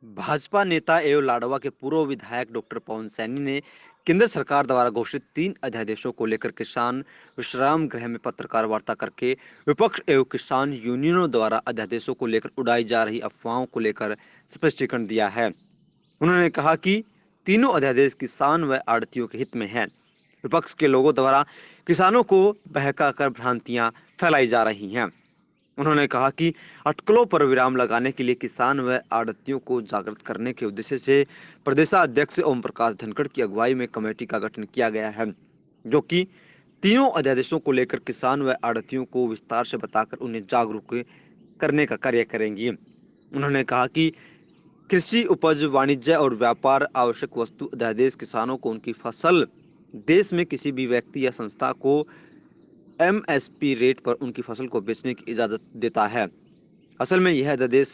भाजपा नेता एवं लाडवा के पूर्व विधायक डॉक्टर पवन सैनी ने केंद्र सरकार द्वारा घोषित 3 अध्यादेशों को लेकर किसान विश्राम गृह में पत्रकार वार्ता करके विपक्ष एवं किसान यूनियनों द्वारा अध्यादेशों को लेकर उड़ाई जा रही अफवाहों को लेकर स्पष्टीकरण दिया है। उन्होंने कहा कि तीनों अध्यादेश किसान व आड़तियों के हित में हैं। विपक्ष के लोगों द्वारा किसानों को बहकाकर भ्रांतियां फैलाई जा रही हैं। उन्होंने कहा कि अटकलों पर विराम लगाने के लिए किसान व आड़तियों को जागृत करने के उद्देश्य से प्रदेशाध्यक्ष ओम प्रकाश धनखड़ की अगुवाई में कमेटी का गठन किया गया है, जो कि तीनों अध्यादेशों को लेकर किसान व आड़तियों को विस्तार से बताकर उन्हें जागरूक करने का कार्य करेंगी। उन्होंने कहा कि कृषि उपज वाणिज्य और व्यापार आवश्यक वस्तु अध्यादेश किसानों को उनकी फसल देश में किसी भी व्यक्ति या संस्था को एमएसपी रेट पर उनकी फसल को बेचने की इजाज़त देता है। असल में यह अध्यादेश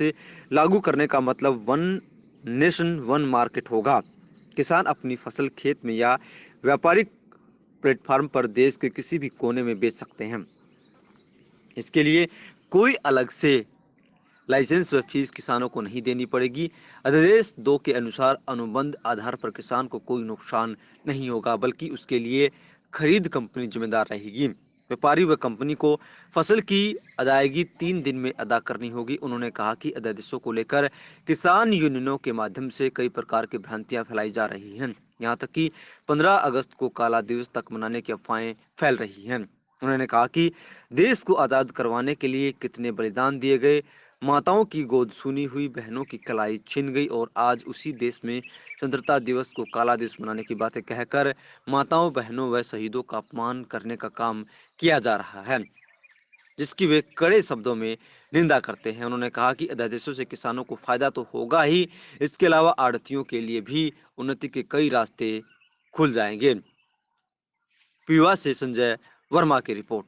लागू करने का मतलब वन नेशन वन मार्केट होगा। किसान अपनी फसल खेत में या व्यापारिक प्लेटफार्म पर देश के किसी भी कोने में बेच सकते हैं। इसके लिए कोई अलग से लाइसेंस व फीस किसानों को नहीं देनी पड़ेगी। अध्यादेश 2 के अनुसार अनुबंध आधार पर किसान को कोई नुकसान नहीं होगा, बल्कि उसके लिए खरीद कंपनी जिम्मेदार रहेगी। व्यापारी व कंपनी को फसल की अदायगी 3 दिन में अदा करनी होगी। उन्होंने कहा कि अध्यादेशों को लेकर किसान यूनियनों के माध्यम से कई प्रकार की भ्रांतियां फैलाई जा रही हैं। यहाँ तक कि 15 अगस्त को काला दिवस तक मनाने की अफवाहें फैल रही हैं। उन्होंने कहा कि देश को आज़ाद करवाने के लिए कितने बलिदान दिए गए, माताओं की गोद सुनी हुई, बहनों की कलाई छिन गई और आज उसी देश में स्वतंत्रता दिवस को काला दिवस मनाने की बातें कहकर माताओं, बहनों व शहीदों का अपमान करने का काम किया जा रहा है, जिसकी वे कड़े शब्दों में निंदा करते हैं। उन्होंने कहा कि अध्यादेशों से किसानों को फायदा तो होगा ही, इसके अलावा आड़तियों के लिए भी उन्नति के कई रास्ते खुल जाएंगे। पीवा से संजय वर्मा की रिपोर्ट।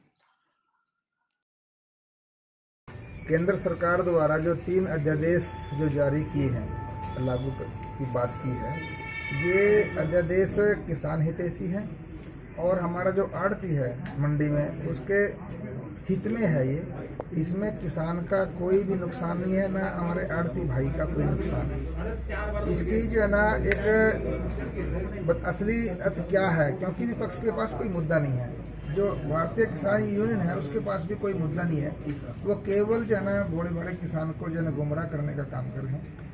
केंद्र सरकार द्वारा जो 3 अध्यादेश जो जारी किए हैं, लागू की बात की है, ये अध्यादेश किसान हितैषी है और हमारा जो आड़ती है मंडी में उसके हित में है। ये इसमें किसान का कोई भी नुकसान नहीं है, ना हमारे आड़ती भाई का कोई नुकसान है। इसकी जो है ना एक असली अर्थ क्या है, क्योंकि विपक्ष के पास कोई मुद्दा नहीं है। जो भारतीय किसान यूनियन है उसके पास भी कोई मुद्दा नहीं है। वो केवल जो है ना बड़े बड़े किसान को जो है ना गुमराह करने का काम कर रहे हैं।